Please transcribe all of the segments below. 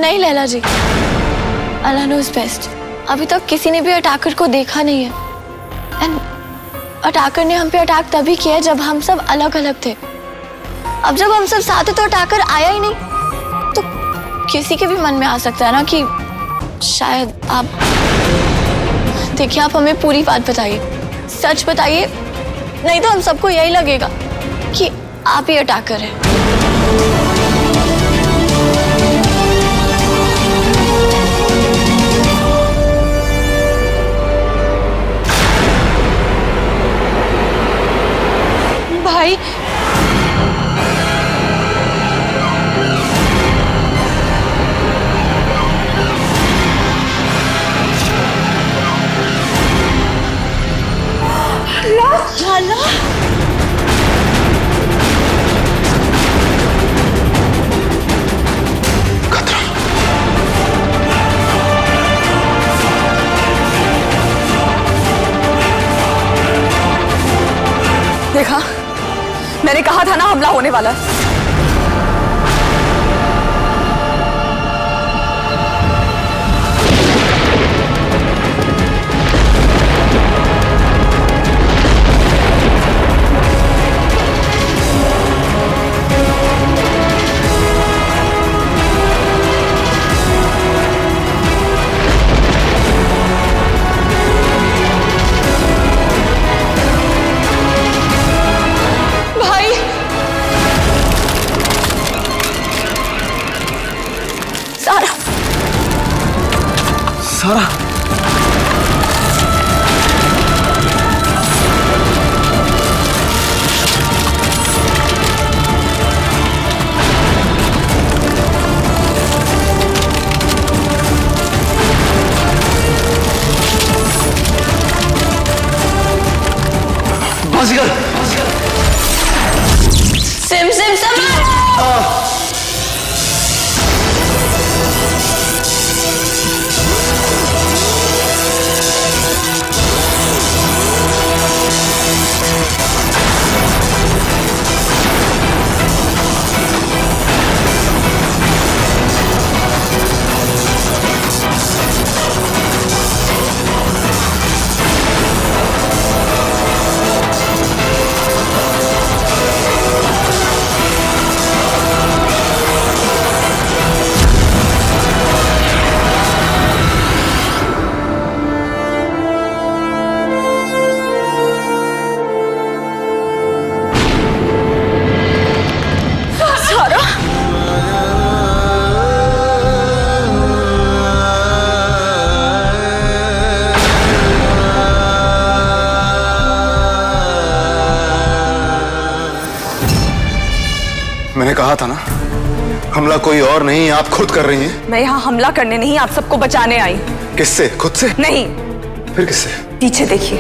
नहीं लैला जी, अल्लाह nose best. अभी तक किसी ने भी अटैकर को देखा नहीं है। एंड अटैकर ने हम पे अटैक तभी किया जब हम सब अलग अलग थे। अब जब हम सब साथ थे तो अटैकर आया ही नहीं, तो किसी के भी मन में आ सकता है ना कि शायद आप देखिए, आप हमें पूरी बात बताइए, सच बताइए, नहीं तो हम सबको यही लगेगा कि आप ही अटैकर हैं। भाई लाला, खतरा। देखा, मैंने कहा था ना हमला होने वाला है। सारा, बाजीगर, सिम सिम संभाल। मैंने कहा था ना, हमला कोई और नहीं, आप खुद कर रही हैं। मैं यहाँ हमला करने नहीं, आप सबको बचाने आई। किससे? खुद से? नहीं। फिर किससे? पीछे देखिए।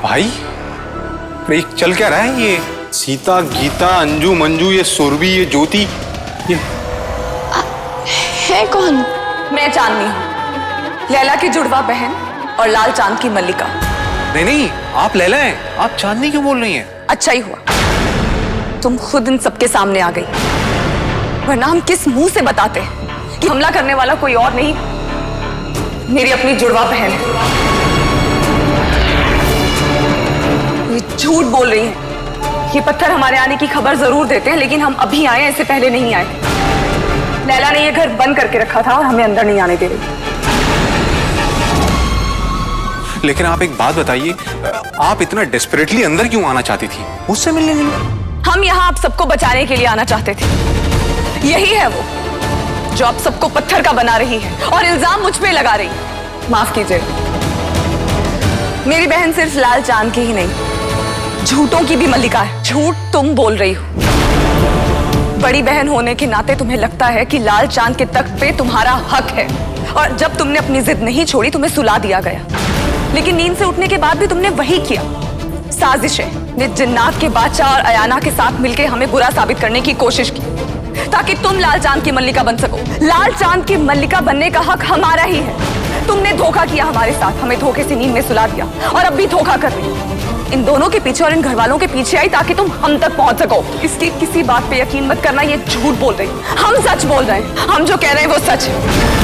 भाई, ये चल क्या रहा है? ये सीता, गीता, अंजू, मंजू, ये सुरभि, ये ज्योति, ये है कौन? मैं चांदनी हूँ, लैला की जुड़वा बहन और लाल चांद की मल्लिका। नहीं नहीं, आप लैला हैं, आप चांदनी क्यों बोल रही हैं? अच्छा ही हुआ तुम खुद इन सबके सामने आ गई, वरना हम किस मुंह से बताते कि हमला करने वाला कोई और नहीं, मेरी अपनी जुड़वा बहन है। ये झूठ बोल रही है। ये पत्थर हमारे आने की खबर जरूर देते हैं, लेकिन हम अभी आए, इससे पहले नहीं आए। लैला ने ये घर बंद करके रखा था और हमें अंदर नहीं आने दे रही। लेकिन आप एक बात बताइए, आप इतना डेस्परेटली अंदर क्यों आना चाहती थी? मुझसे मिलने के लिए? हम यहाँ आप सबको बचाने के लिए आना चाहते थे। यही है वो जो आप सबको पत्थर का बना रही है और इल्जाम मुझ पे लगा रही है। माफ कीजिए, मेरी बहन सिर्फ लाल चांद की ही नहीं, झूठों की भी मल्लिका है। झूठ तुम बोल रही हो। बड़ी बहन होने के नाते तुम्हें लगता है कि लाल चांद के तख्त पे तुम्हारा हक है, और जब तुमने अपनी जिद नहीं छोड़ी तुम्हें सुला दिया गया। लेकिन नींद से उठने के बाद भी तुमने वही किया। साजिशें ने जिन्नात के बादशाह और अयाना के साथ मिलकर हमें बुरा साबित करने की कोशिश की। ताकि तुम लाल चांद की मल्लिका बन सको। लाल चांद की मल्लिका बनने का हक हमारा ही है। तुमने धोखा किया हमारे साथ, हमें धोखे से नींद में सुला दिया और अब भी धोखा कर रही हो। इन दोनों के पीछे और इन घर वालों के पीछे आई ताकि तुम हम तक पहुंच सको। इसकी किसी बात पे यकीन मत करना, ये झूठ बोल रही। हम सच बोल रहे हैं, हम जो कह रहे हैं वो सच है।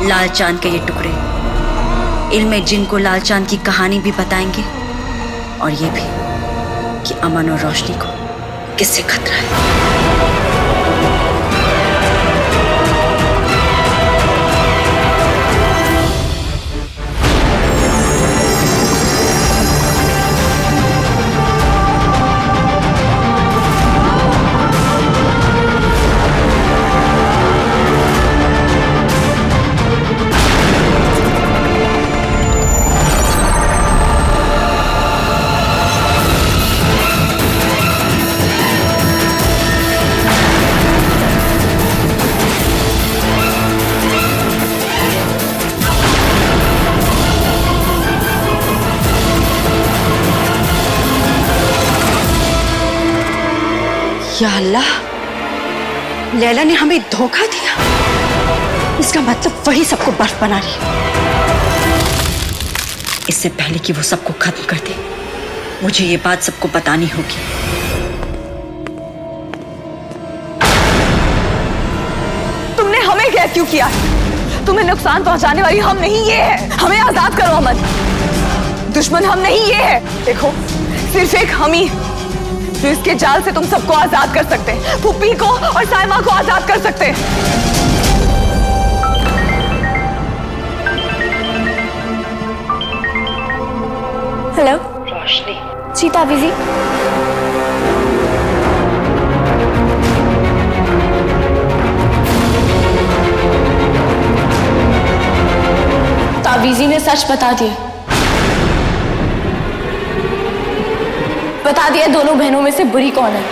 लाल चांद के ये टुकड़े इल्म जिन को लाल चांद की कहानी भी बताएंगे और ये भी कि अमन और रोशनी को किससे खतरा है। या अल्लाह, लैला ने हमें धोखा दिया। इसका मतलब वही सबको बर्फ बना रही है। इससे पहले कि वो सबको खत्म कर दे, मुझे ये बात सबको बतानी होगी। तुमने हमें कैद क्यों किया? तुम्हें नुकसान पहुंचाने वाली हम नहीं ये है। हमें आजाद करो अमन। दुश्मन हम नहीं ये है। देखो, सिर्फ एक हम ही जो इसके जाल से तुम सबको आजाद कर सकते हैं। पुप्पी को और साइमा को आजाद कर सकते हैं। हेलो रोशनी, सीता बिजी? ताबीजी ने सच बता दिया दोनों बहनों में से बुरी कौन है।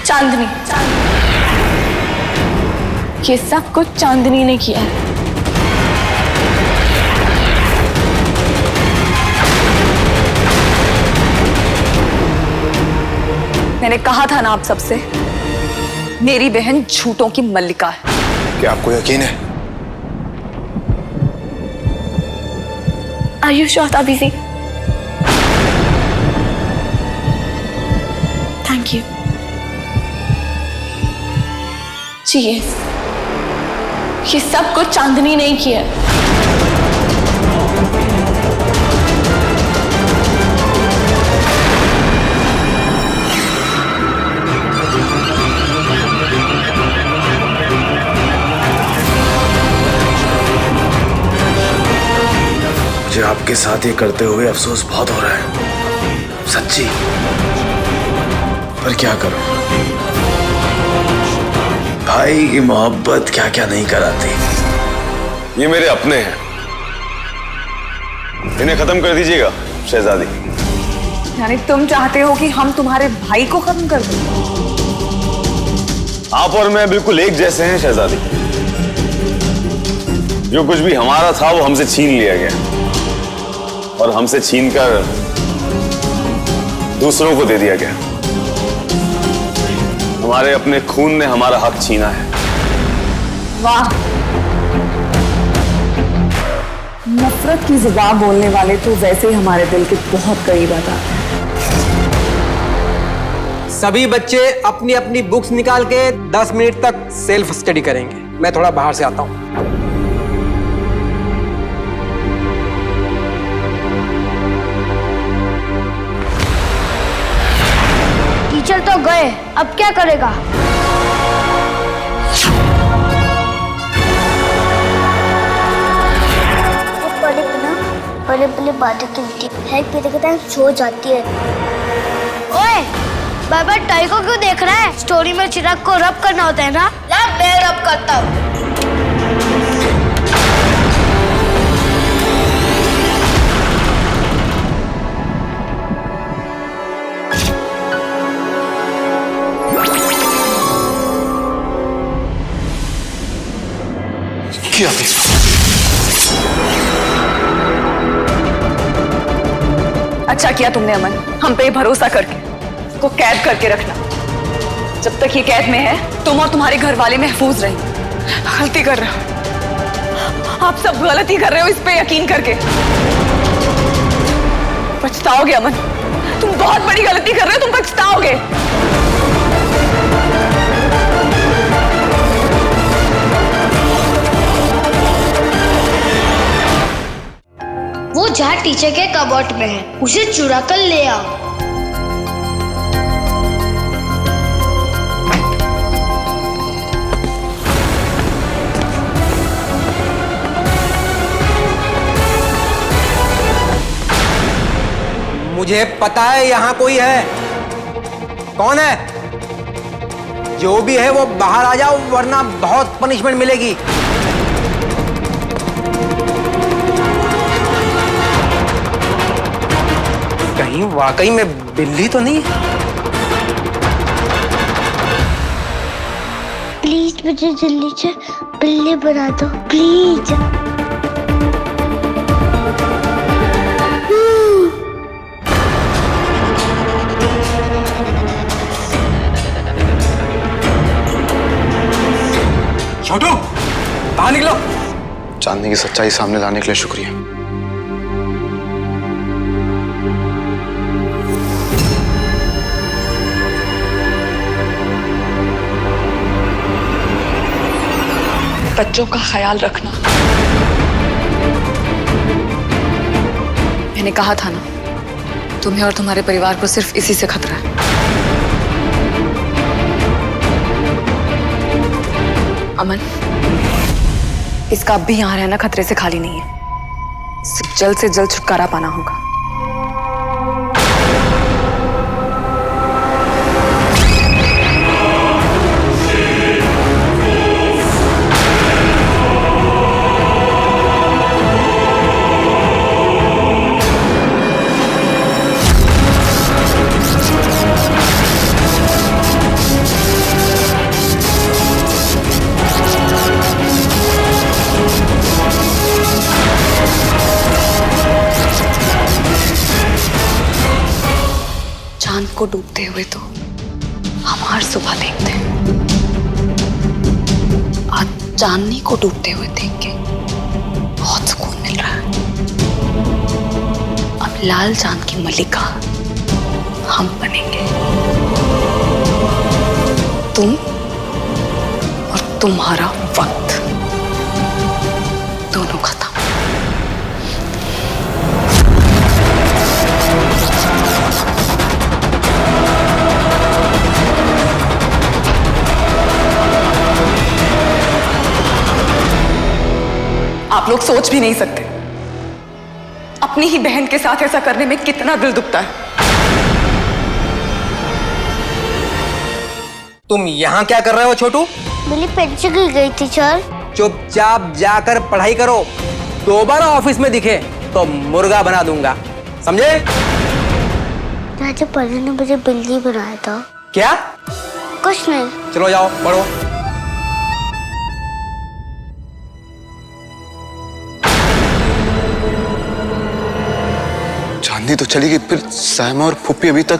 चांदनी। ये सब कुछ चांदनी ने किया है। मैंने कहा था ना आप सबसे, मेरी बहन झूठों की मल्लिका है। क्या आपको यकीन है? Are you sure, ताबीजी? Thank you. Cheers. ये सब कुछ चांदनी ने किया। मुझे आपके साथ ये करते हुए अफसोस बहुत हो रहा है, सच्ची। पर क्या करूं? भाई की मोहब्बत क्या क्या नहीं कराती। ये मेरे अपने हैं, इन्हें खत्म कर दीजिएगा शहजादी। यानी तुम चाहते हो कि हम तुम्हारे भाई को खत्म कर दें? आप और मैं बिल्कुल एक जैसे हैं शहजादी। जो कुछ भी हमारा था वो हमसे छीन लिया गया और हमसे छीनकर दूसरों को दे दिया गया। हमारे अपने खून ने हमारा हक छीना है। वाह, नफरत की जुबान बोलने वाले तो वैसे ही हमारे दिल के बहुत करीब आता है। सभी बच्चे अपनी अपनी बुक्स निकाल के 10 मिनट तक सेल्फ स्टडी करेंगे। मैं थोड़ा बाहर से आता हूं। टीचर तो गए, अब क्या करेगा? बड़े बड़े बातें करती है, पीते के टाइम सो जाती है। ओए, बार बार टाई को क्यों देख रहा है? स्टोरी में चिराग को रब करना होता है ना? ला, मैं रब करता हूँ। क्या अच्छा किया तुमने अमन, हम पे भरोसा करके इसको कैद करके रखना। जब तक ये कैद में है, तुम और तुम्हारे घर वाले महफूज रहेंगे। गलती कर रहे हो आप, सब गलती कर रहे हो इस पे यकीन करके। पछताओगे अमन, तुम बहुत बड़ी गलती कर रहे हो, तुम पछताओगे। वो जार टीचर के कबर्ड में है, उसे चुरा कर ले आओ। मुझे पता है यहाँ कोई है। कौन है? जो भी है वो बाहर आ जाओ, वरना बहुत पनिशमेंट मिलेगी। कहीं वाकई में बिल्ली तो नहीं? प्लीज मुझे जल्दी से बिल्ली बना दो, प्लीज। चांदनी की सच्चाई सामने लाने के लिए शुक्रिया। बच्चों का ख्याल रखना। मैंने कहा था ना, तुम्हें और तुम्हारे परिवार को सिर्फ इसी से खतरा है। अमन, इसका अब भी यहां रहना खतरे से खाली नहीं है। इसे जल्द से जल्द छुटकारा पाना होगा। चांद को डूबते हुए तो हम हर सुबह देखते हैं। आज चांदनी को डूबते हुए देख के बहुत सुकून मिल रहा है। अब लाल चांद की मलिका हम बनेंगे। तुम और तुम्हारा वक्त दोनों खत्म। आप लोग सोच भी नहीं सकते अपनी ही बहन के साथ ऐसा करने में कितना दिल दुखता है। तुम यहाँ क्या कर रहे हो छोटू? मेरी पेंसिल गिर गई थी सर। चुपचाप जाकर पढ़ाई करो। दोबारा ऑफिस में दिखे तो मुर्गा बना दूंगा, समझे? राजा पढ़ने ने मुझे बिल्ली बनाया था। क्या? कुछ नहीं। चलो जाओ पढ़ो। चांदनी तो चली गई, फिर सायमा और फुप्पी अभी तक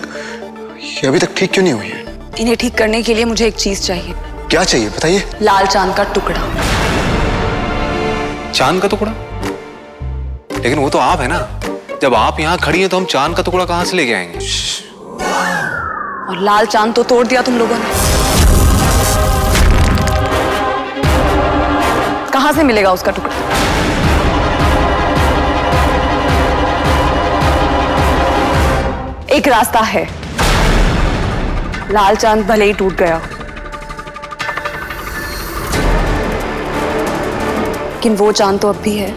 ठीक क्यों नहीं हुई है? इन्हें ठीक करने के लिए मुझे एक चीज चाहिए। क्या चाहिए बताइए? लाल चांद का टुकड़ा। चांद का टुकड़ा? लेकिन वो तो आप है ना। जब आप यहाँ खड़ी हैं तो हम चांद का टुकड़ा कहाँ से लेके आएंगे? और लाल चांद तो तोड़ दिया तुम लोगों ने। कहाँ से मिलेगा उसका टुकड़ा? एक रास्ता है। लाल चांद भले ही टूट गया, लेकिन वो चांद तो अब भी है।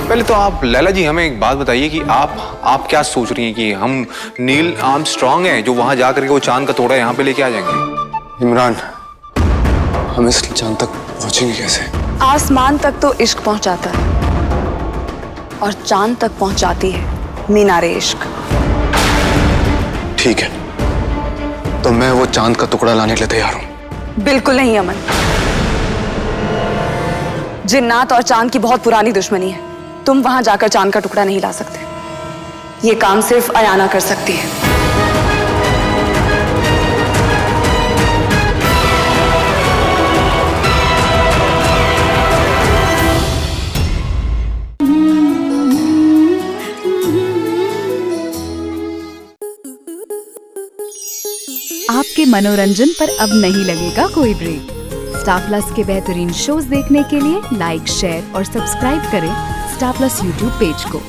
पहले तो आप लैला जी हमें एक बात बताइए कि आप क्या सोच रही हैं कि हम नील आर्मस्ट्रांग हैं जो वहां जाकर के वो चांद का टुकड़ा यहाँ पे लेके आ जाएंगे? इमरान, हम इस चांद तक पहुंचेंगे कैसे? आसमान तक तो इश्क पहुंचाता है और चांद तक पहुंचाती है मीनारे इश्क। ठीक है, तो मैं वो चांद का टुकड़ा लाने के लिए तैयार हूं। बिल्कुल नहीं अमन। जिन्नात और चांद की बहुत पुरानी दुश्मनी है। तुम वहां जाकर चांद का टुकड़ा नहीं ला सकते। ये काम सिर्फ अयाना कर सकती है। आपके मनोरंजन पर अब नहीं लगेगा कोई ब्रेक। स्टार प्लस के बेहतरीन शोज देखने के लिए लाइक, शेयर और सब्सक्राइब करें स्टार प्लस यूट्यूब पेज को।